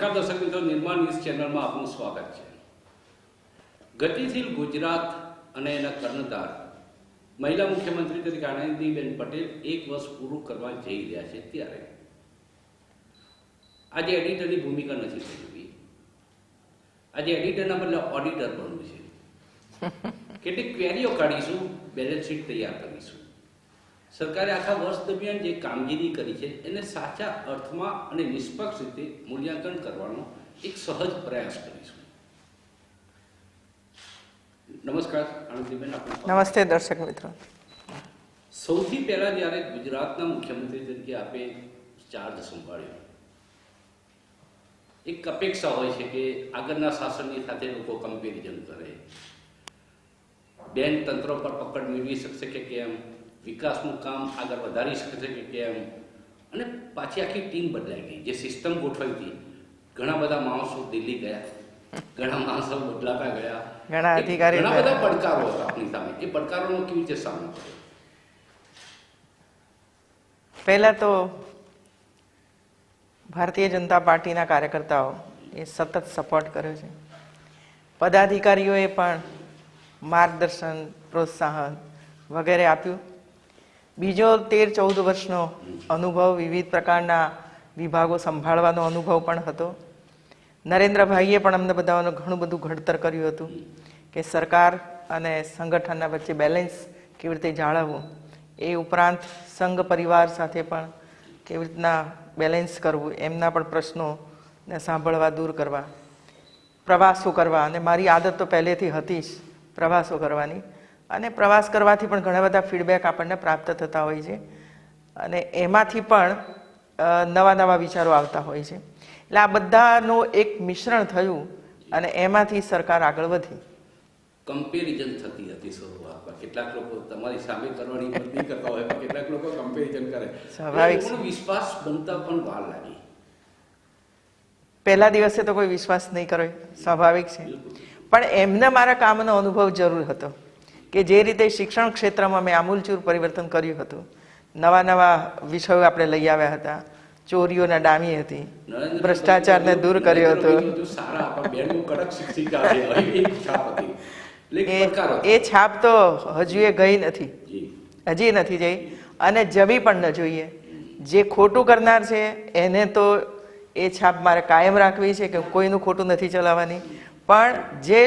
નમસ્કાર દર્શક મિત્રો, નિર્માણ ન્યૂઝ ચેનલમાં આપનું સ્વાગત છે. ગતિશીલ ગુજરાત અને એના કર્ણધાર મહિલા મુખ્યમંત્રી તરીકે આનંદીબેન પટેલ 1 વર્ષ પૂરું કરવા જઈ રહ્યા છે ત્યારે આજે એડિટરની ભૂમિકા નથી ભજવી. આજે એડિટરના બદલે ઓડિટર બનવું છે. કેટલીક ક્વેરીઓ કાઢીશું, બેલેન્સ શીટ તૈયાર કરીશું. સરકારે આખા વર્ષ દરમિયાન જે કામગીરી કરી છે એને સાચા અર્થમાં અને નિષ્પક્ષ રીતે મૂલ્યાંકન કરવાનો એક સહજ પ્રયાસ કરીશું. નમસ્કાર આનંદીબેન. નમસ્તે દર્શક મિત્રો. સૌથી પહેલા જ્યારે ગુજરાતના મુખ્યમંત્રી તરીકે આપે ચાર્જ સંભાળ્યો, એક અપેક્ષા હોય છે કે આગળના શાસનની સાથે લોકો કમ્પેરિઝન કરે, બેન તંત્ર પર પકડ મેળવી શકશે કે કેમ, વિકાસનું કામ આગળ વધારી શકશે કે કેમ. અને પાછી આખી ટીમ બદલાઈ ગઈ. જે સિસ્ટમ ગોઠવાઈ હતી, ઘણા બધા માણસો દિલ્હી ગયા, ઘણા માણસો બદલાતા ગયા, ઘણા અધિકારીઓ, ઘણા બધા પડકારો હતા આપણી સામે. એ પડકારોનો કેવી રીતે સામનો કર્યો? પહેલા તો ભારતીય જનતા પાર્ટીના કાર્યકર્તાઓ એ સતત સપોર્ટ કર્યો છે. પદાધિકારીઓએ પણ માર્ગદર્શન, પ્રોત્સાહન વગેરે આપ્યું. બીજો 13-14 વર્ષનો અનુભવ, વિવિધ પ્રકારના વિભાગો સંભાળવાનો અનુભવ પણ હતો. નરેન્દ્રભાઈએ પણ અમને બધાનું ઘણું બધું ઘડતર કર્યું હતું કે સરકાર અને સંગઠનના વચ્ચે બેલેન્સ કેવી રીતે જાળવવું, એ ઉપરાંત સંઘ પરિવાર સાથે પણ કેવી રીતના બેલેન્સ કરવું, એમના પણ પ્રશ્નોને સાંભળવા, દૂર કરવા, પ્રવાસો કરવા. અને મારી આદત તો પહેલેથી હતી જ પ્રવાસો કરવાની, અને પ્રવાસ કરવાથી પણ ઘણા બધા ફીડબેક આપણને પ્રાપ્ત થતા હોય છે અને એમાંથી પણ નવા નવા વિચારો આવતા હોય છે. એટલે આ બધાનું એક મિશ્રણ થયું અને એમાંથી સરકાર આગળ વધી. કમ્પેરિઝન થતી હતી શરૂઆતમાં. કેટલાક લોકો તમારી સામે કરવાની બદલી કરતા હોય, કેટલાક લોકો કમ્પેરિઝન કરે. સ્વાભાવિક. વિશ્વાસ બનતા પણ વાર લાગી. પહેલા દિવસે તો કોઈ વિશ્વાસ નહીં કરે, સ્વાભાવિક છે. પણ એમને મારા કામનો અનુભવ જરૂર હતો કે જે રીતે શિક્ષણ ક્ષેત્રમાં મેં આમૂલચૂર પરિવર્તન કર્યું હતું. નવા નવા વિષયો આપણે લઈ આવ્યા હતા. ચોરીઓના ડામી હતી, ભ્રષ્ટાચારને દૂર કર્યો હતો. એ છાપ તો હજુ એ ગઈ નથી, હજી નથી જઈ અને જવી પણ ન જોઈએ. જે ખોટું કરનાર છે એને તો એ છાપ મારે કાયમ રાખવી છે કે કોઈનું ખોટું નથી ચલાવવાની. પણ જે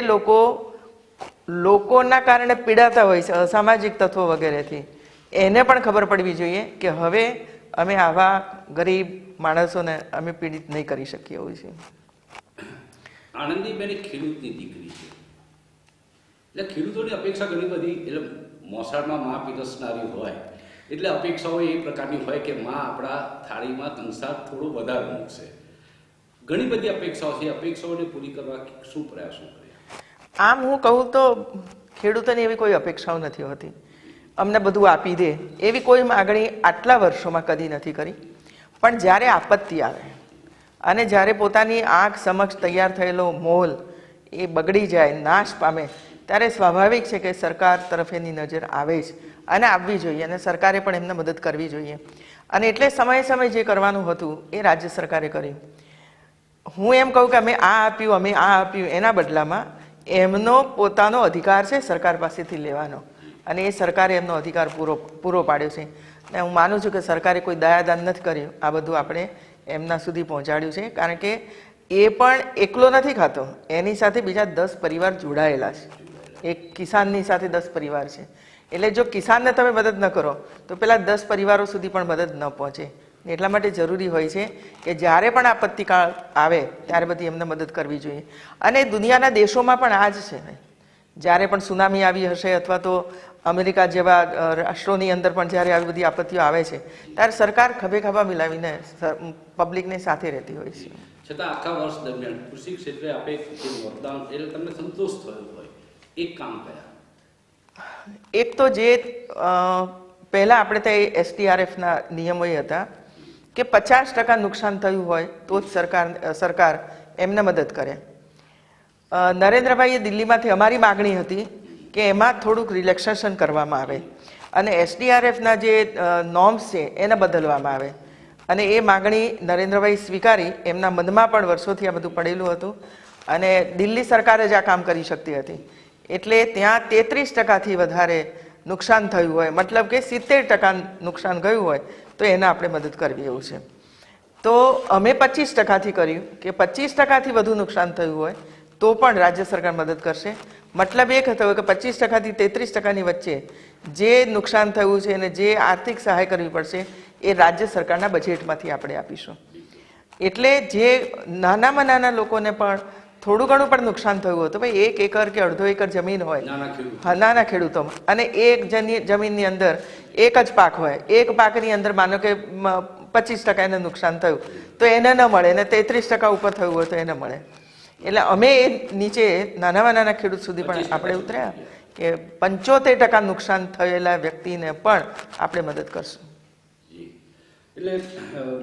લોકોના કારણે પીડાતા હોય છે, અસામાજિક તત્વો વગેરેથી, એને પણ ખબર પડવી જોઈએ કે હવે અમે આવા ગરીબ માણસોને અમે પીડિત નહીં કરી શકીએ એવું છે. આનંદીબેન ખેડૂતની દીકરી છે, એટલે ખેડૂતોની અપેક્ષા ઘણી બધી, એટલે મોસાળમાં મા પીરસનારી હોય એટલે અપેક્ષાઓ એ પ્રકારની હોય કે મા આપણા થાળીમાં કંસાર થોડું વધારે મૂકશે. ઘણી બધી અપેક્ષાઓ છે. અપેક્ષાઓને પૂરી કરવા શું પ્રયાસો કર્યા? આમ હું કહું તો ખેડૂતોની એવી કોઈ અપેક્ષાઓ નથી હોતી, અમને બધું આપી દે એવી કોઈ માગણી આટલા વર્ષોમાં કદી નથી કરી. પણ જ્યારે આપત્તિ આવે અને જ્યારે પોતાની આંખ સમક્ષ તૈયાર થયેલો મોલ એ બગડી જાય, નાશ પામે, ત્યારે સ્વાભાવિક છે કે સરકાર તરફ એની નજર આવે જ અને આવવી જોઈએ, અને સરકારે પણ એમને મદદ કરવી જોઈએ. અને એટલે સમયે સમયે જે કરવાનું હતું એ રાજ્ય સરકારે કર્યું. હું એમ કહું કે અમે આ આપ્યું, અમે આ આપ્યું, એના બદલામાં એમનો પોતાનો અધિકાર છે સરકાર પાસેથી લેવાનો, અને એ સરકારે એમનો અધિકાર પૂરો પાડ્યો છે. અને હું માનું છું કે સરકારે કોઈ દયાદાન નથી કર્યું, આ બધું આપણે એમના સુધી પહોંચાડ્યું છે. કારણ કે એ પણ એકલો નથી ખાતો, એની સાથે બીજા 10 પરિવાર જોડાયેલા છે. એક કિસાનની સાથે 10 પરિવાર છે. એટલે જો કિસાનને તમે મદદ ન કરો તો પેલા 10 પરિવારો સુધી પણ મદદ ન પહોંચે. એટલા માટે જરૂરી હોય છે કે જ્યારે પણ આપત્તિકાળ આવે ત્યારે બધી એમને મદદ કરવી જોઈએ. અને દુનિયાના દેશોમાં પણ આ જ છે. જ્યારે પણ સુનામી આવી હશે અથવા તો અમેરિકા જેવા રાષ્ટ્રોની અંદર પણ જ્યારે આવી બધી આપત્તિઓ આવે છે ત્યારે સરકાર ખભે ખભા મિલાવીને પબ્લિકની સાથે રહેતી હોય છે. છતાં આખા વર્ષ દરમિયાન કૃષિ ક્ષેત્રે આપે જે મતદાન એટલે તમને સંતોષ થયો હોય એક કામ કયા? એક તો જે પહેલાં આપણે ત્યાં SDRFના નિયમો એ હતા કે 50% નુકસાન થયું હોય તો જ સરકાર એમને મદદ કરે. નરેન્દ્રભાઈએ દિલ્હીમાંથી અમારી માગણી હતી કે એમાં થોડુંક રિલેક્સેશન કરવામાં આવે અને SDRFના જે નોર્મ્સ છે એને બદલવામાં આવે. અને એ માગણી નરેન્દ્રભાઈ સ્વીકારી. એમના મનમાં પણ વર્ષોથી આ બધું પડેલું હતું અને દિલ્હી સરકાર જ આ કામ કરી શકતી હતી. એટલે ત્યાં 33% વધારે નુકસાન થયું હોય, મતલબ કે 70% નુકસાન ગયું હોય તો એને આપણે મદદ કરવી એવું છે. તો અમે 25%થી કર્યું કે 25%થી વધુ નુકસાન થયું હોય તો પણ રાજ્ય સરકાર મદદ કરશે. મતલબ એ થયો કે 25%થી 33%ની વચ્ચે જે નુકસાન થયું છે અને જે આર્થિક સહાય કરવી પડશે એ રાજ્ય સરકારના બજેટમાંથી આપણે આપીશું. એટલે જે નાનામાં નાના લોકોને પણ થોડું ઘણું પણ નુકસાન થયું હોય તો ભાઈ 1 એકર કે અડધો એકર જમીન હોય, નાના ખેડૂતોમાં, અને એક જમીનની અંદર એક જ પાક હોય, એક પાકની અંદર માનો કે 25% એને નુકસાન થયું તો એને ન મળે, અને 33% ઉપર થયું હોય તો એને મળે. એટલે અમે એ નીચે નાનામાં નાના ખેડૂત સુધી પણ આપણે ઉતર્યા કે 75% નુકસાન થયેલા વ્યક્તિને પણ આપણે મદદ કરશું. એટલે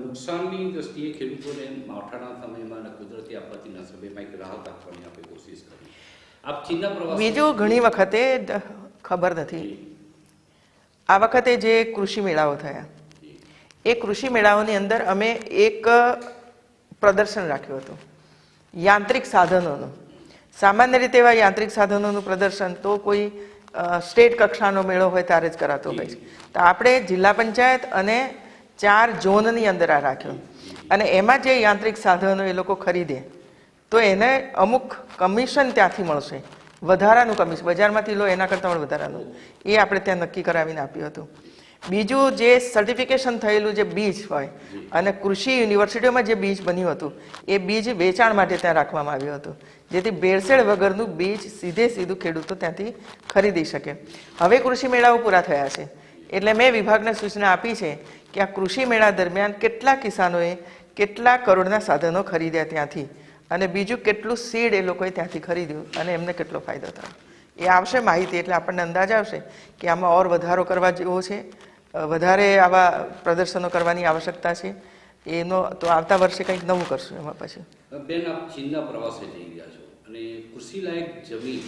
નુકસાનની દ્રષ્ટિએ ખેડૂતોને માવઠાના સમયમાં અને કુદરતી આપત્તિના સમયમાં એક રાહત આપવાની આપણે કોશિશ કરી. આપ ચીનના પ્રવાસ બીજું ઘણી વખતે ખબર નથી, આ વખતે જે કૃષિ મેળાઓ થયા એ કૃષિ મેળાઓની અંદર અમે એક પ્રદર્શન રાખ્યું હતું યાંત્રિક સાધનોનું. સામાન્ય રીતે એવા યાંત્રિક સાધનોનું પ્રદર્શન તો કોઈ સ્ટેટ કક્ષાનો મેળો હોય ત્યારે જ કરાતો હોય છે. તો આપણે જિલ્લા પંચાયત અને 4 ઝોનની અંદર આ રાખ્યો અને એમાં જે યાંત્રિક સાધનો એ લોકો ખરીદે તો એને અમુક કમિશન ત્યાંથી મળશે, વધારાનું કમિશન, બજારમાંથી લો એના કરતાં પણ વધારાનું, એ આપણે ત્યાં નક્કી કરાવીને આપ્યું હતું. બીજું, જે સર્ટિફિકેશન થયેલું જે બીજ હોય અને કૃષિ યુનિવર્સિટીઓમાં જે બીજ બન્યું હતું એ બીજ વેચાણ માટે ત્યાં રાખવામાં આવ્યું હતું, જેથી ભેળસેળ વગરનું બીજ સીધું ખેડૂતો ત્યાંથી ખરીદી શકે. હવે કૃષિ મેળાઓ પૂરા થયા છે એટલે મેં વિભાગને સૂચના આપી છે કે આ કૃષિ મેળા દરમિયાન કેટલા કિસાનોએ કેટલા કરોડના સાધનો ખરીદ્યા ત્યાંથી, અને બીજું કેટલું સીડ એ લોકોએ ત્યાંથી ખરીદ્યું અને એમને કેટલો ફાયદો થયો એ આવશે માહિતી. એટલે આપણને અંદાજ આવશે કે આમાં ઓર વધારો કરવા જેવો છે, વધારે આવા પ્રદર્શનો કરવાની આવશ્યકતા છે. એનો તો આવતા વર્ષે કંઈક નવું કરશું એમાં. પછી બેન, આપ ચીનના પ્રવાસે જઈ રહ્યા છો અને કૃષિલાયક જમીન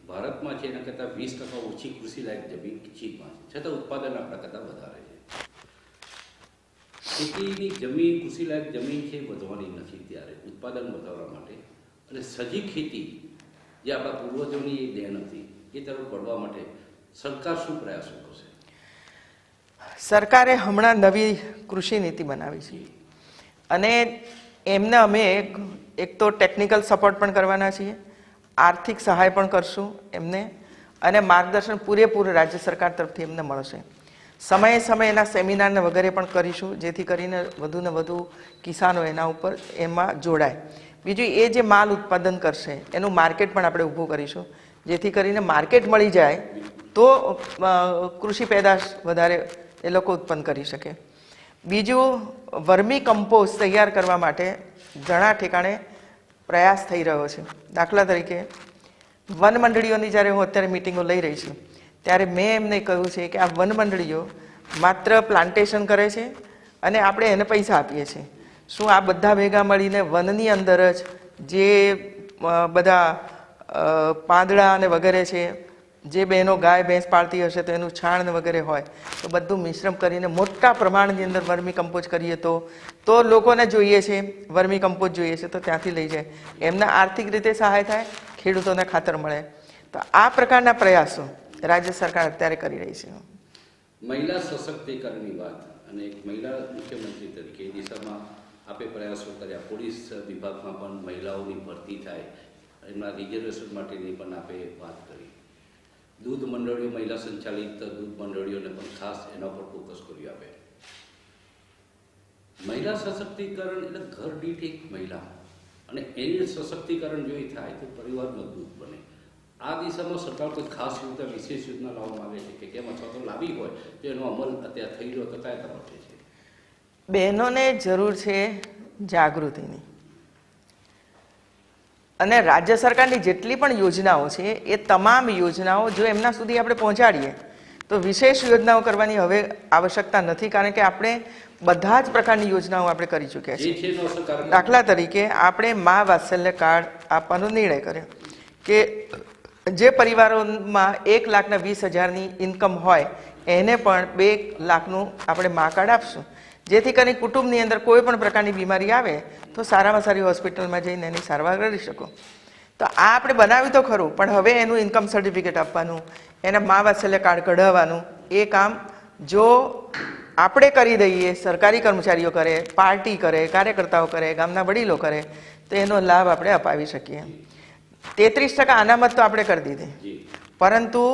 ભારતમાં છે એના કરતાં 20% ઓછી કૃષિલાયક જમીન ચીનમાં છે, છતાં ઉત્પાદન આપણા કરતાં વધારે છે. ખેતીની જમીન, કૃષિલાયક જમીન છે વધવાની નથી, ત્યારે ઉત્પાદન વધારવા માટે અને સજી ખેતી જે આપણા પૂર્વજોની એ દેન હતી એ તરફ વળવા માટે સરકાર શું પ્રયાસો કરશે? સરકારે હમણાં નવી કૃષિ નીતિ બનાવી છે અને એમને અમે એક તો ટેકનિકલ સપોર્ટ પણ કરવાના છીએ, આર્થિક સહાય પણ કરશું એમને, અને માર્ગદર્શન પૂરેપૂરું રાજ્ય સરકાર તરફથી એમને મળશે. સમયે સમયે એના સેમિનારને વગેરે પણ કરીશું જેથી કરીને વધુને વધુ કિસાનો એના ઉપર એમાં જોડાય. બીજું, એ જે માલ ઉત્પાદન કરશે એનું માર્કેટ પણ આપણે ઊભું કરીશું જેથી કરીને માર્કેટ મળી જાય તો કૃષિ પેદાશ વધારે એ લોકો ઉત્પન્ન કરી શકે. બીજું, વર્મી કમ્પોસ્ટ તૈયાર કરવા માટે ઘણા ઠેકાણે પ્રયાસ થઈ રહ્યો છે. દાખલા તરીકે વન મંડળીઓની જ્યારે હું અત્યારે મિટિંગો લઈ રહી છું ત્યારે મેં એમને કહ્યું છે કે આ વન મંડળીઓ માત્ર પ્લાન્ટેશન કરે છે અને આપણે એને પૈસા આપીએ છીએ. શું આ બધા ભેગા મળીને વનની અંદર જ જે બધા પાંદડા અને વગેરે છે, જે બહેનો ગાય ભેંસ પાળતી હશે તો એનું છાણ ને વગેરે હોય તો બધું મિશ્રણ કરીને મોટા પ્રમાણની અંદર વર્મી કમ્પોઝ કરીએ તો લોકોને જોઈએ છે, વર્મી કમ્પોઝ જોઈએ છે તો ત્યાંથી લઈ જાય, એમને આર્થિક રીતે સહાય થાય, ખેડૂતોને ખાતર મળે. તો આ પ્રકારના પ્રયાસો રાજ્ય સરકાર અત્યારે કરી રહી છે. મહિલા સશક્તિકરણની વાત અને એક મહિલા મુખ્યમંત્રી તરીકે એ દિશામાં આપે પ્રયાસો કર્યા. પોલીસ વિભાગમાં પણ મહિલાઓની ભરતી થાય, એમના રિઝર્વેશન માટેની પણ આપે વાત કરી. દૂધ મંડળીઓ, મહિલા સંચાલિત દૂધ મંડળીઓને પણ ખાસ એના પર ફોકસ કર્યું આપે. મહિલા સશક્તિકરણ એટલે ઘર દીઠ એક મહિલા, અને એની સશક્તિકરણ જો એ થાય તો પરિવાર મજબૂત બને. આ દિશામાં સરકાર કોઈ ખાસ રીતે વિશેષ યોજના લાવવા માંગે છે કે કેમ, અથવા તો લાવી હોય તો એનો અમલ અત્યારે થઈ રહ્યો તો કયા તરફે છે? બહેનોને જરૂર છે જાગૃતિની, અને રાજ્ય સરકારની જેટલી પણ યોજનાઓ છે એ તમામ યોજનાઓ જો એમના સુધી આપણે પહોંચાડીએ તો વિશેષ યોજનાઓ કરવાની હવે આવશ્યકતા નથી, કારણ કે આપણે બધા જ પ્રકારની યોજનાઓ આપણે કરી ચૂક્યા છીએ. દાખલા તરીકે આપણે મા વાત્સલ્ય કાર્ડ આપવાનો નિર્ણય કર્યો કે જે પરિવારોમાં 1,20,000ની ઇન્કમ હોય એને પણ 2 લાખનું આપણે મા કાર્ડ આપશું, જેથી કરીને કુટુંબની અંદર કોઈ પણ પ્રકારની બીમારી આવે તો સારામાં સારી હોસ્પિટલમાં જઈને એની સારવાર કરી શકો. તો આ આપણે બનાવ્યું તો ખરું, પણ હવે એનું ઇન્કમ સર્ટિફિકેટ આપવાનું, એના મા વાત્સલ્ય કાર્ડ કઢાવવાનું, એ કામ જો આપણે કરી દઈએ, સરકારી કર્મચારીઓ કરે, પાર્ટી કરે, કાર્યકર્તાઓ કરે, ગામના વડીલો કરે, તો એનો લાભ આપણે અપાવી શકીએ. 33% અનામત તો આપણે કરી દીધી, પરંતુ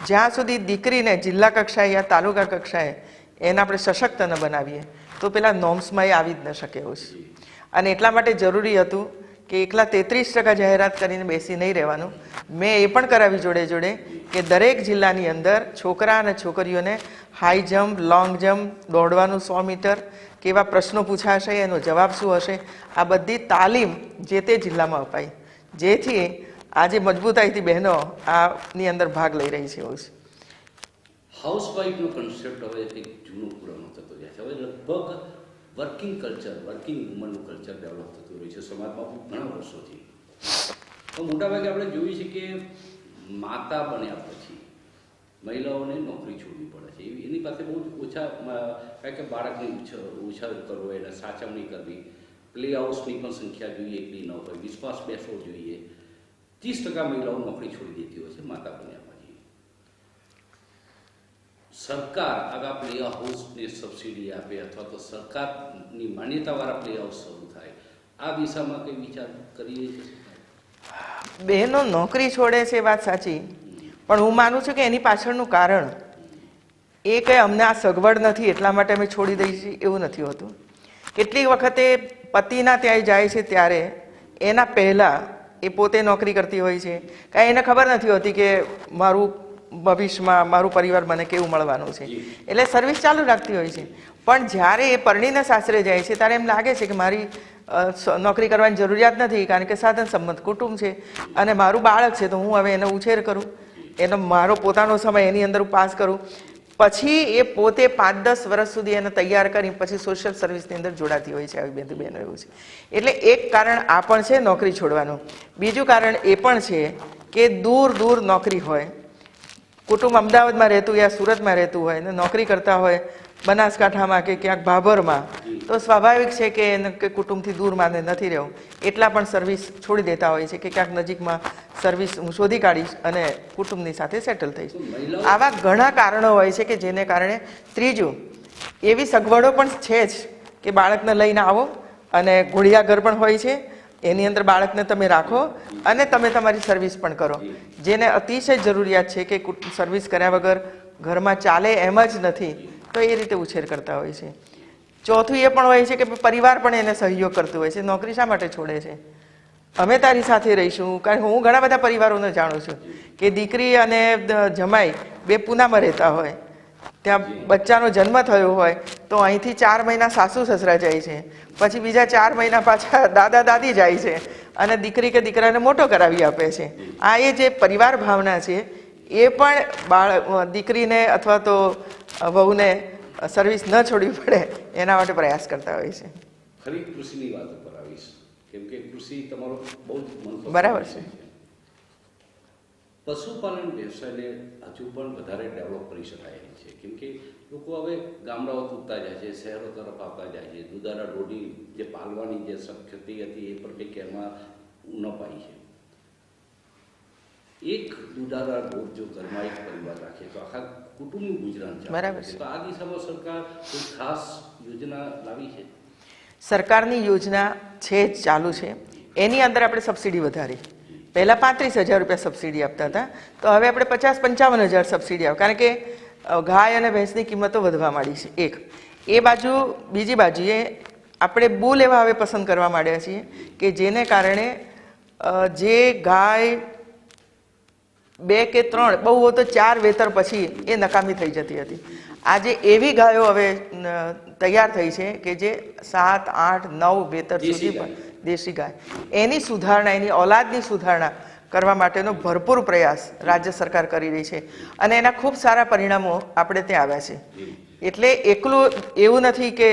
જ્યાં સુધી દીકરીને જિલ્લા કક્ષાએ યા તાલુકા કક્ષાએ એને આપણે સશક્ત ન બનાવીએ તો પેલા નોર્મ્સમાં એ આવી જ ન શકે એવું છે. અને એટલા માટે જરૂરી હતું કે એકલા 33% જાહેરાત કરીને બેસી નહીં રહેવાનું. મેં એ પણ કરાવી જોડે જોડે કે દરેક જિલ્લાની અંદર છોકરા અને છોકરીઓને હાઈ જમ્પ, લોંગ જમ્પ, દોડવાનું 100 મીટર, કેવા પ્રશ્નો પૂછાશે, એનો જવાબ શું હશે, આ બધી તાલીમ જે તે જિલ્લામાં અપાય, જેથી આજે મજબૂતાઈથી બહેનો આની અંદર ભાગ લઈ રહી છે એવું છે. હાઉસવાઈફનો કન્સેપ્ટ હવે એક જૂનો પુરાણો થતો જાય છે. હવે લગભગ વર્કિંગ કલ્ચર, વર્કિંગ વુમનનું કલ્ચર ડેવલપ થતું રહ્યું છે સમાજમાં ઘણા વર્ષોથી. તો મોટાભાગે આપણે જોયું છે કે માતા બન્યા પછી મહિલાઓને નોકરી છોડવી પડે છે. એની પાસે બહુ જ ઓછા, કારણ કે બાળકને ઉછેર કરવો, એને સાચવણી કરવી, પ્લે હાઉસની પણ સંખ્યા જોઈએ એટલી ન હોય, વિશ્વાસ બેસવો જોઈએ. 30% મહિલાઓ નોકરી છોડી દેતી હોય છે માતા બન્યા પછી. સરકાર આવા પ્લે હાઉસને સબસિડી આપે અથવા તો સરકારની માન્યતાવાળા પ્લે હાઉસ શરૂ થાય, આ દિશામાં કંઈ વિચાર કરીએ છીએ? બહેનો નોકરી છોડે છે વાત સાચી, પણ હું માનું છું કે એની પાછળનું કારણ એ કંઈ અમને આ સગવડ નથી એટલા માટે અમે છોડી દઈએ છીએ એવું નથી હોતું. કેટલીક વખતે પતિના ત્યાં જાય છે ત્યારે એના પહેલાં એ પોતે નોકરી કરતી હોય છે, કાંઈ એને ખબર નથી હોતી કે મારું ભવિષ્યમાં મારું પરિવાર મને કેવું મળવાનું છે, એટલે સર્વિસ ચાલુ રાખતી હોય છે. પણ જ્યારે એ પરણીને સાસરે જાય છે ત્યારે એમ લાગે છે કે મારી નોકરી કરવાની જરૂરિયાત નથી, કારણ કે સાધન સંમત કુટુંબ છે અને મારું બાળક છે, તો હું હવે એનો ઉછેર કરું, એનો મારો પોતાનો સમય એની અંદર પાસ કરું. પછી એ પોતે 5-10 વર્ષ સુધી એને તૈયાર કરી પછી સોશિયલ સર્વિસની અંદર જોડાતી હોય છે આવી બધી બહેનો એવું છે. એટલે એક કારણ આ પણ છે નોકરી છોડવાનું. બીજું કારણ એ પણ છે કે દૂર દૂર નોકરી હોય, કુટુંબ અમદાવાદમાં રહેતું યા સુરતમાં રહેતું હોય ને નોકરી કરતા હોય બનાસકાંઠામાં કે ક્યાંક ભાભરમાં, તો સ્વાભાવિક છે કે એને કે કુટુંબથી દૂર માને નથી રહેવું, એટલા પણ સર્વિસ છોડી દેતા હોય છે કે ક્યાંક નજીકમાં સર્વિસ હું શોધી કાઢીશ અને કુટુંબની સાથે સેટલ થઈશ. આવા ઘણા કારણો હોય છે કે જેને કારણે. ત્રીજું, એવી સગવડો પણ છે જ કે બાળકને લઈને આવો અને ઘોડિયા ઘર પણ હોય છે, એની અંદર બાળકને તમે રાખો અને તમે તમારી સર્વિસ પણ કરો, જેને અતિશય જરૂરિયાત છે કે સર્વિસ કર્યા વગર ઘરમાં ચાલે એમ જ નથી, તો એ રીતે ઉછેર કરતા હોય છે. ચોથું એ પણ હોય છે કે પરિવાર પણ એને સહયોગ કરતું હોય છે. નોકરી શા માટે છોડે છે? અમે તારી સાથે રહીશું. કારણ કે હું ઘણા બધા પરિવારોને જાણું છું કે દીકરી અને જમાઈ બે પૂનામાં રહેતા હોય, ત્યાં બચ્ચાનો જન્મ થયો હોય તો અહીંથી 4 મહિના સાસુ સસરા જાય છે, પછી બીજા 4 મહિના પાછા દાદા દાદી જાય છે અને દીકરી કે દીકરાને મોટો કરાવી આપે છે. આ એ જે પરિવાર ભાવના છે એ પણ દીકરીને અથવા તો વહુને સર્વિસ ન છોડવી પડે એના માટે પ્રયાસ કરતા હોય છે. ખરી કૃષિની વાત ઉપર આવીશ, કેમ કે કૃષિ તમારો બહુ જ મહત્વ. બરાબર છે. પશુપાલન વ્યવસાયને હજુ પણ વધારે ડેવલપ કરી શકાય એમ છે, કેમ કે લોકો હવે ગામડાઓ તૂટતા જાય છે, શહેરો તરફ આવતા જાય છે. દુધાળા ઢોરની જે પાલવાની જે શક્તિ હતી એ પણ કંઈક એમાં ન પાઈ છે. એક દુધાળા ઢોર જો ઘરમાં એક પરિવાર રાખે તો આખા કુટુંબનું ગુજરાન ચાલે. બરાબર છે. તો આ દિશામાં સરકાર કોઈ ખાસ યોજના લાવી છે? સરકારની યોજના છે જ, ચાલુ છે. એની અંદર આપણે સબસિડી વધારી. પહેલાં 35,000 રૂપિયા સબસિડી આપતા હતા, તો હવે આપણે 50-55,000 સબસિડી આવે, કારણ કે ગાય અને ભેંસની કિંમતો વધવા માંડી છે. એક એ બાજુ, બીજી બાજુએ આપણે બુલ એવા હવે પસંદ કરવા માંડ્યા છીએ કે જેને કારણે જે ગાય 2 કે 3, બહુ હોય તો 4 વેતર પછી એ નકામી થઈ જતી હતી, આજે એવી ગાયો હવે તૈયાર થઈ છે કે જે 7, 8, 9 વેતર સુધી પણ દેશી ગાય, એની સુધારણા, એની ઓલાદની સુધારણા કરવા માટેનો ભરપૂર પ્રયાસ રાજ્ય સરકાર કરી રહી છે અને એના ખૂબ સારા પરિણામો આપણે ત્યાં આવ્યા છે. એટલે એકલું એવું નથી કે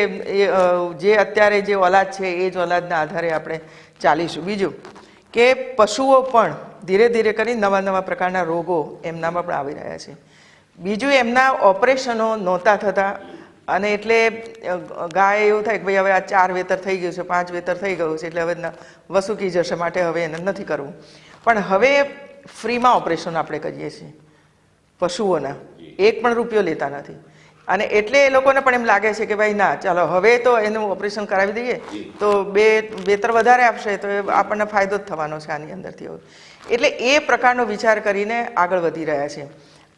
જે અત્યારે જે ઓલાદ છે એ જ ઓલાદના આધારે આપણે ચાલીશું. બીજું કે પશુઓ પણ ધીરે ધીરે કરી નવા પ્રકારના રોગો એમનામાં પણ આવી રહ્યા છે. બીજું, એમના ઓપરેશનો નહોતા થતા અને એટલે ગાય એવું થાય કે ભાઈ હવે આ 4 વેતર થઈ ગયું છે, 5 વેતર થઈ ગયું છે, એટલે હવે વસૂકી જશે, માટે હવે એને નથી કરવું. પણ હવે ફ્રીમાં ઓપરેશન આપણે કરીએ છીએ પશુઓના, 1 પણ રૂપિયો લેતા નથી. અને એટલે એ લોકોને પણ એમ લાગે છે કે ભાઈ ના ચાલો હવે તો એનું ઓપરેશન કરાવી દઈએ તો 2 વેતર વધારે આપશે તો આપણને ફાયદો જ થવાનો છે આની અંદરથી. એટલે એ પ્રકારનો વિચાર કરીને આગળ વધી રહ્યા છે.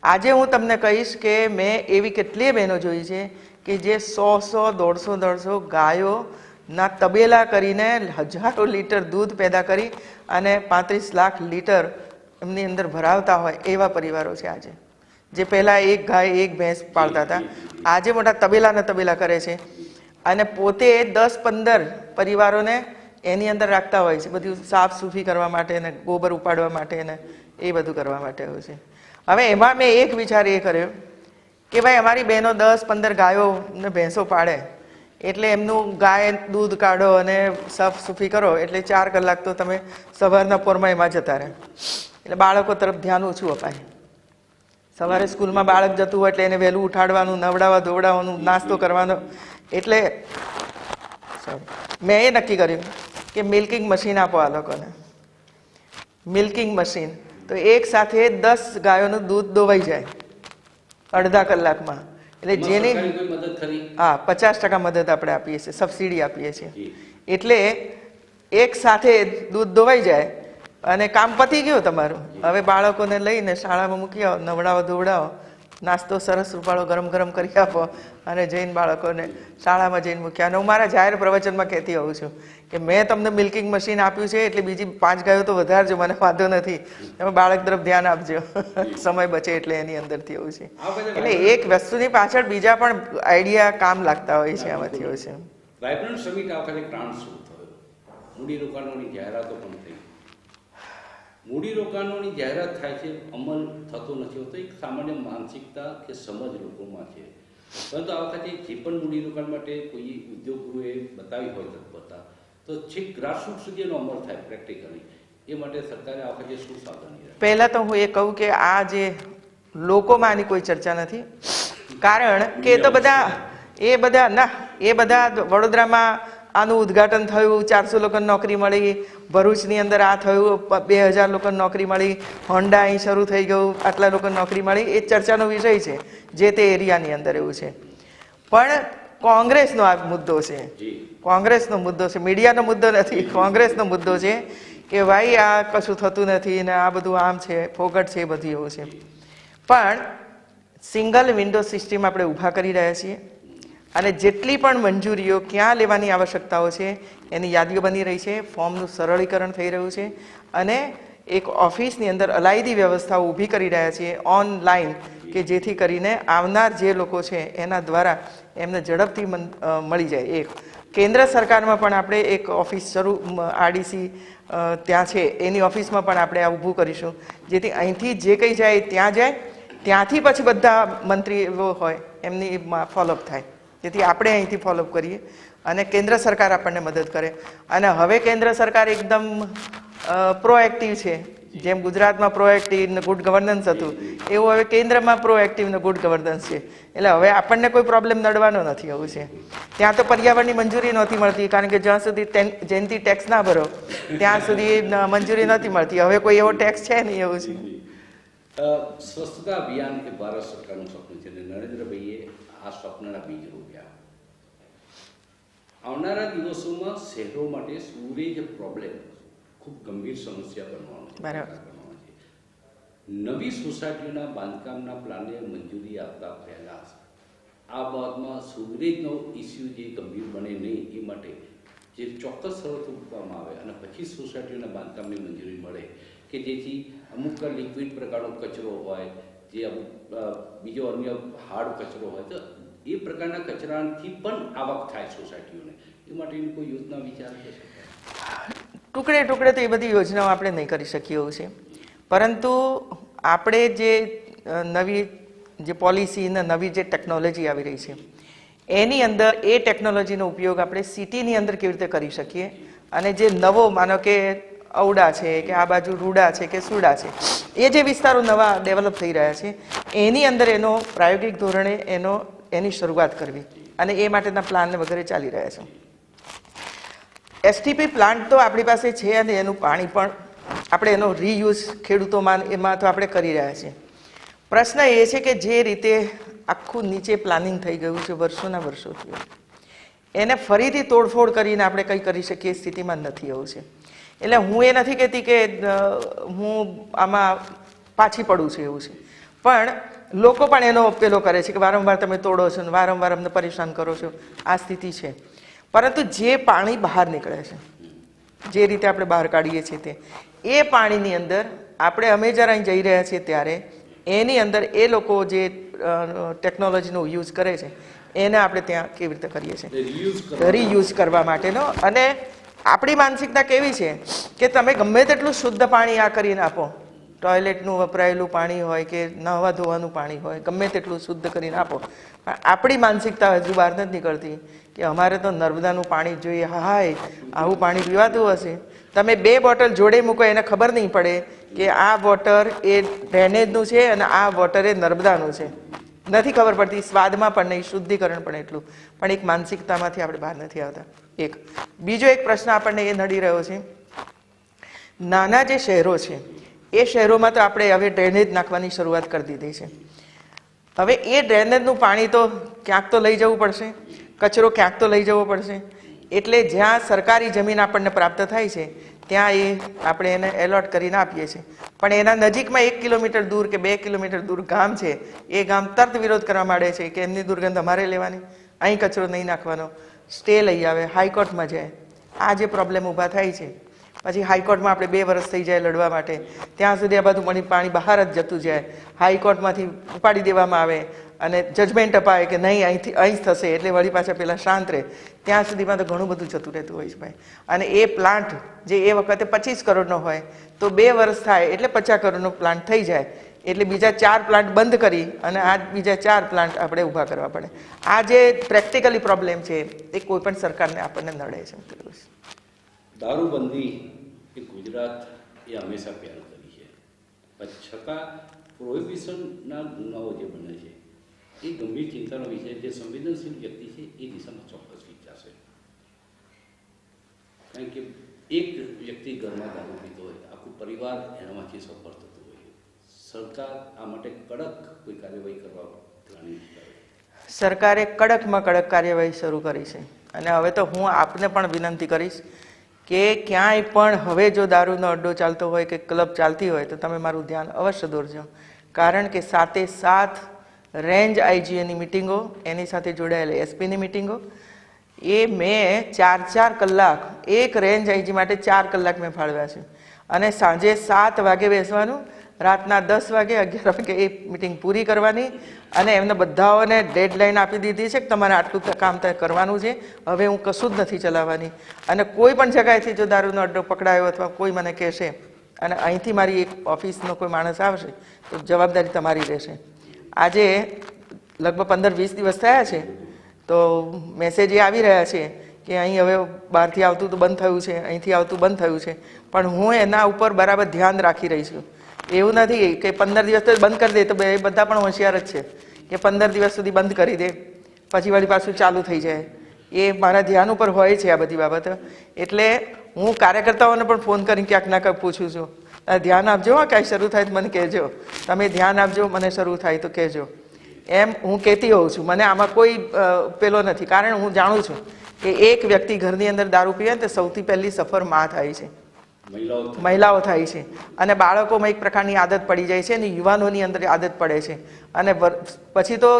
આજે હું તમને કહીશ કે મેં એવી કેટલીય બહેનો જોઈ છે કે જે 100 150 ગાયોના તબેલા કરીને હજારો લીટર દૂધ પેદા કરી અને 35 લાખ લીટર એમની અંદર ભરાવતા હોય એવા પરિવારો છે આજે. જે પહેલાં 1 ગાય 1 ભેંસ પાળતા હતા, આજે મોટા તબેલા કરે છે અને પોતે 10-15 પરિવારોને એની અંદર રાખતા હોય છે, બધું સાફ સૂફી કરવા માટે ને ગોબર ઉપાડવા માટે ને એ બધું કરવા માટે હોય છે. હવે એમાં મેં એક વિચાર એ કર્યો કે ભાઈ અમારી બહેનો 10-15 ગાયો ને ભેંસો પાડે એટલે એમનું ગાય દૂધ કાઢો અને સાફ સૂફી કરો એટલે 4 કલાક તો તમે સવારના પોરમાં એમાં જતા રહે, એટલે બાળકો તરફ ધ્યાન ઓછું અપાય. સવારે સ્કૂલમાં બાળક જતું હોય એટલે એને વહેલું ઉઠાડવાનું, નવડાવવા ધોવડાવવાનું, નાસ્તો કરવાનો. એટલે મેં એ નક્કી કર્યું કે મિલ્કિંગ મશીન આપો આ લોકોને. મિલ્કિંગ મશીન તો એક સાથે 10 ગાયોનું દૂધ દોવાઈ જાય અડધા કલાકમાં. એટલે જેની હા 50% મદદ આપણે આપીએ છીએ, સબસિડી આપીએ છીએ. એટલે એક સાથે દૂધ દોવાઈ જાય અને કામ પતી ગયું તમારું. હવે બાળકોને લઈને શાળામાં મૂકી આવો, નવડાવો ધોવડાવો, નાસ્તો સરસ રૂપાળો ગરમ ગરમ કરી આપો અને જઈને બાળકોને શાળામાં જઈને મૂક્યા. અને હું મારા જાહેર પ્રવચનમાં કહેતી હોઉં છું કે મેં તમને મિલ્કિંગ મશીન આપ્યું છે એટલે બીજી 5 ગાયો તો વધારજો, મને વાંધો નથી, તમે બાળક તરફ ધ્યાન આપજો, સમય બચે એટલે એની અંદરથી એવું છે. એટલે એક વસ્તુની પાછળ બીજા પણ આઈડિયા કામ લાગતા હોય છે આમાંથી હોય છે. વાઇબ્રન્ટ સમિટ આ વખતે પ્લાન શું થયો? મૂડીરોકાણોની જાહેરાતો પણ થઈ. મૂડીરોકાણોની જાહેરાત થાય છે, અમલ થતો નથી હોતો. એક સામાન્ય માનસિકતા કે સમજ લોકોમાં છે. પરંતુ આ વખતે જે પણ મૂડીરોકાણ માટે કોઈ ઉદ્યોગ ગૃહે બતાવી હોય તત્પરતા તો છેક ગ્રાસરૂટ સુધી એનો અમલ થાય પ્રેક્ટિકલી, એ માટે સરકારે આ વખતે શું સાવધાની રાખી? પહેલાં તો હું એ કહું કે આ જે લોકોમાં આની કોઈ ચર્ચા નથી, કારણ કે એ બધા વડોદરામાં આનું ઉદ્ઘાટન થયું, 400 લોકોને નોકરી મળી, ભરૂચની અંદર આ થયું, 2000 લોકોને નોકરી મળી, હોન્ડા અહીં શરૂ થઈ ગયું, આટલા લોકોને નોકરી મળી, એ ચર્ચાનો વિષય છે જે તે એરિયાની અંદર એવું છે. પણ કોંગ્રેસનો આ મુદ્દો છે, કોંગ્રેસનો મુદ્દો છે, મીડિયાનો મુદ્દો નથી, કોંગ્રેસનો મુદ્દો છે કે ભાઈ આ કશું થતું નથી ને આ બધું આમ છે, ફોગટ છે, બધું એવું છે. પણ સિંગલ વિન્ડો સિસ્ટમ આપણે ઊભા કરી રહ્યા છીએ અને જેટલી પણ મંજૂરીઓ ક્યાં લેવાની આવશ્યકતાઓ છે એની યાદીઓ બની રહી છે, ફોર્મનું સરળીકરણ થઈ રહ્યું છે અને એક ઓફિસની અંદર અલાયદી વ્યવસ્થાઓ ઊભી કરી રહ્યા છીએ ઓનલાઈન, કે જેથી કરીને આવનાર જે લોકો છે એના દ્વારા એમને ઝડપથી મળી જાય. એક કેન્દ્ર સરકારમાં પણ આપણે એક ઓફિસ શરૂ આરડીસી ત્યાં છે એની ઓફિસમાં પણ આપણે આ ઊભું કરીશું, જેથી અહીંથી જે કંઈ જાય ત્યાં જાય, ત્યાંથી પછી બધા મંત્રીઓ હોય એમની ફોલોઅપ થાય, જેથી આપણે અહીંથી ફોલોઅપ કરીએ અને કેન્દ્ર સરકાર આપણને મદદ કરે. અને હવે કેન્દ્ર સરકાર એકદમ પ્રોએક્ટિવ છે, જેમ ગુજરાતમાં પ્રોએક્ટિવ ને ગુડ ગવર્નન્સ હતું એવું હવે કેન્દ્રમાં પ્રોએક્ટિવ ને ગુડ ગવર્નન્સ છે. એટલે હવે આપણને કોઈ પ્રોબ્લેમ નડવાનો નથી એવું છે. ત્યાં તો પર્યાવરણની મંજૂરી નહોતી મળતી, કારણ કે જ્યાં સુધી જેનથી ટેક્સ ના ભરો ત્યાં સુધી મંજૂરી નથી મળતી. હવે કોઈ એવો ટેક્સ છે નહીં એવું છે. સ્વચ્છતા અભિયાન એ ભારત સરકારનું સપનું છે અને નરેન્દ્રભાઈએ આ સ્વપ્નના બીજ રોપ્યા. આવનારા દિવસોમાં શહેરો માટે સુરેજ પ્રોબ્લેમ ખૂબ ગંભીર સમસ્યા બનવાનો છે. નવી સોસાયટીઓના બાંધકામના પ્લાનને મંજૂરી આપતા પહેલા આ બાબતમાં સુરેજનો ઇસ્યુ જે ગંભીર બને નહીં એ માટે જે ચોક્કસ શરતો મૂકવામાં આવે અને પછી સોસાયટીઓના બાંધકામની મંજૂરી મળે કે જેથી અમુક લિક્વિડ પ્રકારનો કચરો હોય, જે અમુક બીજો અન્ય હાર્ડ કચરો હોય, તો એ પ્રકારના કચરાથી પણ આવક થાય સોસાયટીઓને, એ માટેની કોઈ યોજના વિચાર છે? ટુકડે ટુકડે તો એ બધી યોજનાઓ આપણે નહીં કરી શકીએ એવું છે, પરંતુ આપણે જે નવી જે પોલિસી ને નવી જે ટેકનોલોજી આવી રહી છે એની અંદર એ ટેકનોલોજીનો ઉપયોગ આપણે સિટીની અંદર કેવી રીતે કરી શકીએ અને જે નવો માનો કે ઔડા છે કે આ બાજુ રૂડા છે કે સુડા છે, એ જે વિસ્તારો નવા ડેવલપ થઈ રહ્યા છે એની અંદર એનો પ્રાયોગિક ધોરણે એની શરૂઆત કરવી અને એ માટેના પ્લાન વગેરે ચાલી રહ્યા છે. એસટીપી પ્લાન્ટ તો આપણી પાસે છે અને એનું પાણી પણ આપણે એનો રીયુઝ ખેડૂતોમાં એમાં તો આપણે કરી રહ્યા છીએ. પ્રશ્ન એ છે કે જે રીતે આખું નીચે પ્લાનિંગ થઈ ગયું છે વર્ષોના વર્ષોથી, એને ફરીથી તોડફોડ કરીને આપણે કંઈ કરી શકીએ એ સ્થિતિમાં નથી એવું છે. એટલે હું એ નથી કહેતી કે હું આમાં પાછી પડું છું એવું છે, પણ લોકો પણ એનો પેલો કરે છે કે વારંવાર તમે તોડો છો ને વારંવાર અમને પરેશાન કરો છો, આ સ્થિતિ છે. પરંતુ જે પાણી બહાર નીકળે છે, જે રીતે આપણે બહાર કાઢીએ છીએ તે એ પાણીની અંદર આપણે અમે જ્યારે અહીં જઈ રહ્યા છીએ ત્યારે એની અંદર એ લોકો જે ટેકનોલોજીનો યુઝ કરે છે એને આપણે ત્યાં કેવી રીતે કરીએ છીએ રીયુઝ કરવા માટેનો. અને આપણી માનસિકતા કેવી છે કે તમે ગમે તેટલું શુદ્ધ પાણી આ કરીને આપો, ટોયલેટનું વપરાયેલું પાણી હોય કે નહાવા ધોવાનું પાણી હોય, ગમે તેટલું શુદ્ધ કરીને આપો, પણ આપણી માનસિકતા હજુ બહાર નથી નીકળતી કે અમારે તો નર્મદાનું પાણી જોઈએ. હાય, આવું પાણી પીવાતું હશે. તમે 2 બોટલ જોડે મૂકો એને ખબર નહીં પડે કે આ વોટર એ ડ્રેનેજનું છે અને આ વોટર એ નર્મદાનું છે. નથી ખબર પડતી, સ્વાદમાં પણ નહીં, શુદ્ધિકરણ પણ એટલું. પણ એક માનસિકતામાંથી આપણે બહાર નથી આવતા. એક બીજો એક પ્રશ્ન આપણને એ નડી રહ્યો છે, નાના જે શહેરો છે એ શહેરોમાં તો આપણે હવે ડ્રેનેજ નાખવાની શરૂઆત કરી દીધી છે. હવે એ ડ્રેનેજનું પાણી તો ક્યાંક તો લઈ જવું પડશે, કચરો ક્યાંક તો લઈ જવો પડશે. એટલે જ્યાં સરકારી જમીન આપણને પ્રાપ્ત થાય છે ત્યાં એ આપણે એને એલોટ કરીને આપીએ છીએ. પણ એના નજીકમાં 1 કિલોમીટર દૂર કે 2 કિલોમીટર દૂર ગામ છે, એ ગામ તરત વિરોધ કરવા માંડે છે કે એમની દુર્ગંધ અમારે લેવાની, અહીં કચરો નહીં નાખવાનો, સ્ટે લઈ આવે, હાઈકોર્ટમાં જાય. આ જે પ્રોબ્લેમ ઊભા થાય છે, પછી હાઈકોર્ટમાં આપણે 2 વર્ષ થઈ જાય લડવા માટે, ત્યાં સુધી આ બધું પાણી બહાર જ જતું જાય. હાઈકોર્ટમાંથી ઉપાડી દેવામાં આવે અને જજમેન્ટ અપાય કે નહીં અહીંથી અહીં જ થશે, એટલે વળી પાછા પેલા શાંત રહે. ત્યાં સુધીમાં તો ઘણું બધું જતું રહેતું હોય છે ભાઈ. અને એ પ્લાન્ટ જે એ વખતે 25 કરોડનો હોય તો 2 વર્ષ થાય એટલે 50 કરોડનો પ્લાન્ટ થઈ જાય. એટલે બીજા 4 પ્લાન્ટ બંધ કરી અને આ બીજા 4 પ્લાન્ટ આપણે ઊભા કરવા પડે. આ જે પ્રેક્ટિકલી પ્રોબ્લેમ છે એ કોઈ પણ સરકારને આપણને નડે છે. દારૂબંધી એ ગુજરાત એ હંમેશા પહેલ કરી છે, પણ છતાં પ્રોહિબિશનના ગુનાઓ જે બને છે એ ગંભીર ચિંતાનો વિષય. જે સંવેદનશીલ વ્યક્તિ છે એ દિશામાં ચોક્કસ વિચારશે. કારણ કે એક વ્યક્તિ ઘરમાં દારૂ પીતો હોય, આખું પરિવાર એનામાંથી સફળ થતું હોય. સરકાર આ માટે કડક કોઈ કાર્યવાહી કરવા પ્લાનિંગ કરે? સરકારે કડકમાં કડક કાર્યવાહી શરૂ કરી છે. અને હવે તો હું આપને પણ વિનંતી કરીશ કે ક્યાંય પણ હવે જો દારૂનો અડ્ડો ચાલતો હોય કે ક્લબ ચાલતી હોય તો તમે મારું ધ્યાન અવશ્ય દોરજો. કારણ કે 7 રેન્જ આઈજીએની મિટિંગો, એની સાથે જોડાયેલી એસપીની મિટિંગો, એ મેં 4 કલાક, એક રેન્જ આઈજી માટે 4 કલાક મેં ફાળવ્યા છે. અને સાંજે 7 વાગે બેસવાનું, રાતના 10 વાગે 11 વાગે એ મિટિંગ પૂરી કરવાની. અને એમને બધાઓને ડેડલાઇન આપી દીધી છે કે તમારે આટલું કામ કરવાનું છે, હવે હું કશું જ નથી ચલાવવાની. અને કોઈ પણ જગ્યાએથી જો દારૂનો અડ્ડો પકડાયો અથવા કોઈ મને કહેશે અને અહીંથી મારી એક ઓફિસનો કોઈ માણસ આવશે તો જવાબદારી તમારી રહેશે. આજે લગભગ 15-20 દિવસ થયા છે તો મેસેજ એ આવી રહ્યા છે કે અહીં હવે બહારથી આવતું તો બંધ થયું છે, અહીંથી આવતું બંધ થયું છે. પણ હું એના ઉપર બરાબર ધ્યાન રાખી રહી છું. એવું નથી કે 15 દિવસ તો બંધ કરી દે તો એ બધા પણ હોશિયાર જ છે કે 15 દિવસ સુધી બંધ કરી દે પછી વળી પાછું ચાલુ થઈ જાય. એ મારા ધ્યાન ઉપર હોય છે આ બધી બાબત. એટલે હું કાર્યકર્તાઓને પણ ફોન કરીને ક્યાંક ના ક્યાંક પૂછું છું, ધ્યાન આપજો, કાંઈ શરૂ થાય તો મને કહેજો, તમે ધ્યાન આપજો, મને શરૂ થાય તો કહેજો. એમ હું કહેતી હોઉં છું. મને આમાં કોઈ પેલો નથી, કારણ હું જાણું છું કે એક વ્યક્તિ ઘરની અંદર દારૂ પીએ તો સૌથી પહેલી સફર માં થાય છે, મહિલાઓ થાય છે. અને બાળકોમાં એક પ્રકારની આદત પડી જાય છે અને યુવાનોની અંદર આદત પડે છે અને પછી તો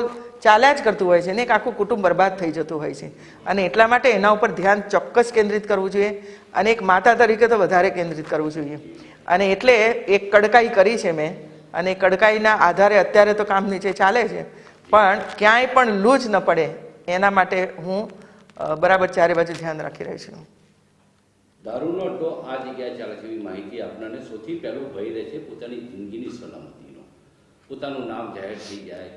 ચાલ્યા જ કરતું હોય છે ને એક આખું કુટુંબ બરબાદ થઈ જતું હોય છે. અને એટલા માટે એના ઉપર ધ્યાન ચોક્કસ કેન્દ્રિત કરવું જોઈએ અને એક માતા તરીકે તો વધારે કેન્દ્રિત કરવું જોઈએ. અને એટલે એક કડકાઈ કરી છે મેં અને કડકાઈના આધારે અત્યારે તો કામ નીચે ચાલે છે, પણ ક્યાંય પણ લૂજ ન પડે એના માટે હું બરાબર ચારે બાજુ ધ્યાન રાખી રહી છું. દારૂનો અડ્ડો આ જગ્યાએ ચાલે છે એવી માહિતી આપનારને સૌથી પહેલું ભય રહે છે પોતાની જિંદગીની સલામતીનો. પોતાનું નામ જાહેર થઈ જાય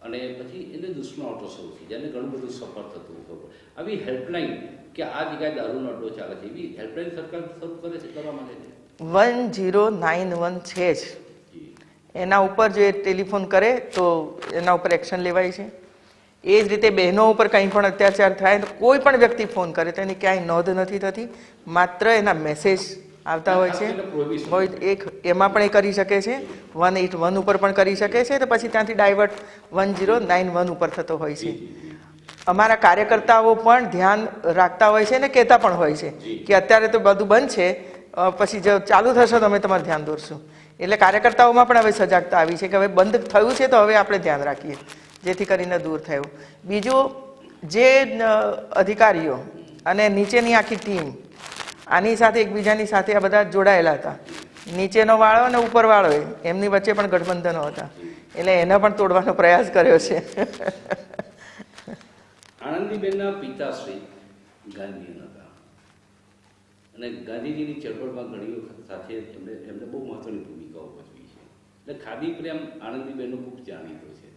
અને પછી એને દુશ્મનાવટો શરૂ થઈ જાય અને ઘણું બધું સફળ થતું હોય. આવી હેલ્પલાઇન કે આ જગ્યાએ દારૂનો અડ્ડો ચાલે છે એવી હેલ્પલાઇન સરકાર શરૂ કરે છે, કરવા માંગે છે. 1091 છે જ, એના ઉપર જો એ ટેલિફોન કરે તો એના ઉપર એક્શન લેવાય છે. એ જ રીતે બહેનો ઉપર કંઈ પણ અત્યાચાર થાય તો કોઈ પણ વ્યક્તિ ફોન કરે તો એની ક્યાંય નોંધ નથી થતી, માત્ર એના મેસેજ આવતા હોય છે. એક એમાં પણ એ કરી શકે છે, 181 ઉપર પણ કરી શકે છે, તો પછી ત્યાંથી ડાયવર્ટ 1091 ઉપર થતો હોય છે. અમારા કાર્યકર્તાઓ પણ ધ્યાન રાખતા હોય છે ને કહેતા પણ હોય છે કે અત્યારે તો બધું બંધ છે, પછી જો ચાલુ થશે તો અમે તમારું ધ્યાન દોરશું. એટલે કાર્યકર્તાઓમાં પણ હવે સજાગતા આવી છે કે હવે બંધ થયું છે તો હવે આપણે ધ્યાન રાખીએ, જેથી કરીને દૂર થયું. બીજું, જે અધિકારીઓ અને નીચેની આખી ટીમ આની સાથે એકબીજાની સાથે આ બધા જોડાયેલા હતા, નીચેનો વાળો અને ઉપરવાળો એમની વચ્ચે પણ ગઠબંધનો હતા, એટલે એને પણ તોડવાનો પ્રયાસ કર્યો છે. આનંદીબેનના પિતાશ્રી ગાંધીયન હતા અને ગાંધીજીની ચળવળમાં ઘણી વખત સાથે એમને બહુ મહત્વની ભૂમિકાઓ ભજવી છે. એટલે ખાદી પ્રેમ આનંદીબેનનો ખૂબ જાણીતો છે.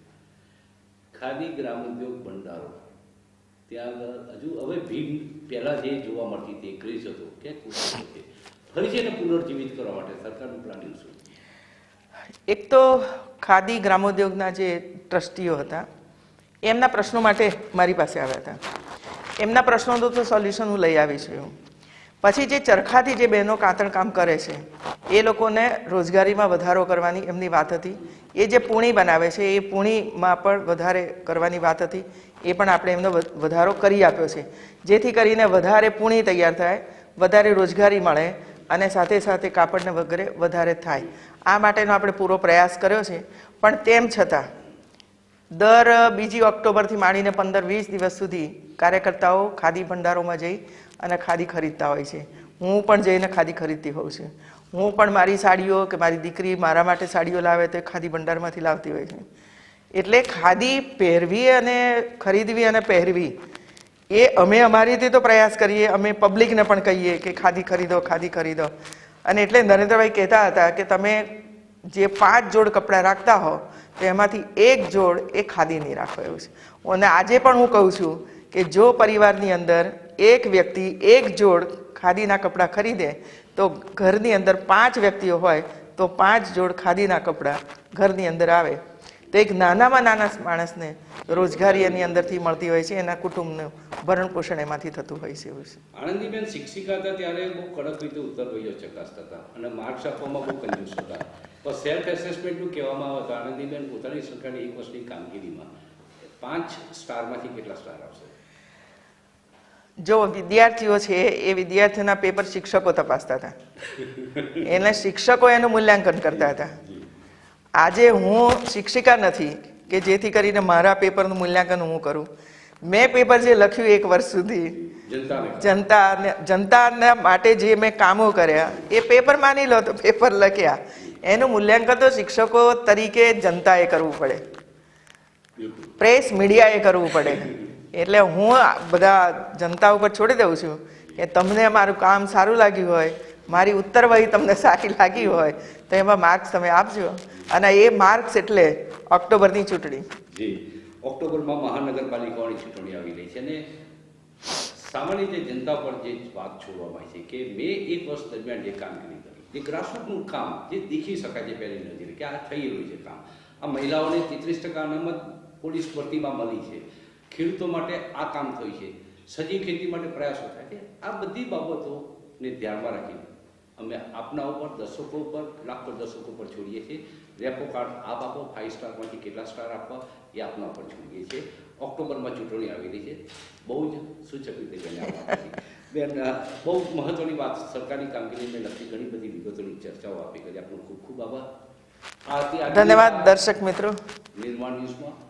ખાદી ગ્રામોદ્યોગ ભંડારો ત્યાં આગળ હજુ હવે ભીડ પહેલાં જે જોવા મળતી હતી, ક્રેઝ હતો, ક્યાંક ઓછો છે. ફરી છે એને પુનર્જીવિત કરવા માટે સરકારનું પ્લાનિંગ શું? એક તો ખાદી ગ્રામોદ્યોગના જે ટ્રસ્ટીઓ હતા એમના પ્રશ્નો માટે મારી પાસે આવ્યા હતા. એમના પ્રશ્નોનું તો સોલ્યુશન હું લઈ આવી છું. પછી જે ચરખાથી જે બહેનો કાતણ કામ કરે છે એ લોકોને રોજગારીમાં વધારો કરવાની એમની વાત હતી. એ જે પૂણી બનાવે છે એ પૂણીમાં પણ વધારે કરવાની વાત હતી. એ પણ આપણે એમનો વધારો કરી આપ્યો છે, જેથી કરીને વધારે પૂણી તૈયાર થાય, વધારે રોજગારી મળે અને સાથે સાથે કાપડને વગેરે વધારે થાય. આ માટેનો આપણે પૂરો પ્રયાસ કર્યો છે. પણ તેમ છતાં દર 2 ઓક્ટોબરથી માંડીને 15-20 દિવસ સુધી કાર્યકર્તાઓ ખાદી ભંડારોમાં જઈ અને ખાદી ખરીદતા હોય છે. હું પણ જઈને ખાદી ખરીદતી હોઉં છું. હું પણ મારી સાડીઓ કે મારી દીકરી મારા માટે સાડીઓ લાવે તો એ ખાદી ભંડારમાંથી લાવતી હોય છે. એટલે ખાદી પહેરવી અને ખરીદવી અને પહેરવી એ અમે અમારી રીતે તો પ્રયાસ કરીએ, અમે પબ્લિકને પણ કહીએ કે ખાદી ખરીદો, ખાદી ખરીદો. અને એટલે નરેન્દ્રભાઈ કહેતા હતા કે તમે જે 5 જોડ કપડાં રાખતા હો તો એમાંથી 1 જોડ એ ખાદીની રાખો એવું છે. અને આજે પણ હું કહું છું કે જો પરિવારની અંદર એક વ્યક્તિ 1 જોડ ખાદીના કપડાં ખરીદે તો ઘરની અંદર 5 વ્યક્તિઓ હોય તો 5 જોડ ખાદીના કપડાં ઘરની અંદર આવે તો એક નાનામાં નાના માણસને રોજગારી એની અંદરથી મળતી હોય છે, એના કુટુંબનું ભરણ પોષણ એમાંથી થતું હોય છે. એવું છે. આનંદીબેન શિક્ષિકા હતા ત્યારે બહુ કડક રીતે ઉત્તરવહીઓ ચકાસતા હતા અને માર્ક્સ આપવામાં બહુ કંજૂસ હતા. તો સેલ્ફ એસેસમેન્ટનું કહેવામાં આવે તો આનંદીબેન પોતાની સરકારની 1 વર્ષની કામગીરીમાં 5 સ્ટારમાંથી કેટલા સ્ટાર આવશે? જો વિદ્યાર્થીઓ છે એ વિદ્યાર્થીઓના પેપર શિક્ષકો તપાસતા હતા, એને શિક્ષકો એનું મૂલ્યાંકન કરતા હતા. આજે હું શિક્ષિકા નથી કે જેથી કરીને મારા પેપરનું મૂલ્યાંકન હું કરું. મેં પેપર જે લખ્યું 1 વર્ષ સુધી જનતાના માટે જે મેં કામો કર્યા એ પેપર માની લો તો પેપર લખ્યા, એનું મૂલ્યાંકન તો શિક્ષકો તરીકે જનતાએ કરવું પડે, પ્રેસ મીડિયાએ કરવું પડે. એટલે હું બધા જનતા ઉપર છોડી દઉં છું કે તમને મારું કામ સારું લાગ્યું હોય, મારી ઉત્તરવહી તમને સારી લાગી હોય તો એમાં માર્ક્સ તમે આપજો. અને એ માર્ક્સ એટલે ઓક્ટોબરની ચૂંટણી. જી, ઓક્ટોબરમાં મહાનગરપાલિકાઓની ચૂંટણી આવી રહી છે અને સામાન્ય રીતે જનતા પર જે વાત છોડવામાં આવી છે કે મેં 1 વર્ષ દરમિયાન જે કામગીરી કરી, જે ગ્રાસરૂટનું કામ જે દેખી શકાય છે પહેલી નજરે કે આ થઈ રહ્યું છે કામ, આ મહિલાઓને 33% અનામત પોલીસ ભરતીમાં મળી છે, ખેડૂતો માટે આ કામ થયું છે, સજી ખેતી માટે પ્રયાસો થાય છે. આ બધી બાબતોને ધ્યાનમાં રાખીને અમે આપના ઉપર, દર્શકો ઉપર, લાખો દર્શકો ઉપર છોડીએ છીએ. રેપો કાર્ડ આપ આપો, 5 સ્ટારમાંથી કેટલા સ્ટાર આપવા એ આપના ઉપર છોડીએ છીએ. ઓક્ટોબરમાં ચૂંટણી આવી રહી છે, બહુ જ સૂચક રીતે બેન બહુ મહત્વની વાત, સરકારી કામગીરીને લગતી ઘણી બધી વિગતોની ચર્ચાઓ આપી કરી. આપનો ખૂબ ખૂબ આભાર. ધન્યવાદ દર્શક મિત્રો. નિર્માણ ન્યૂઝમાં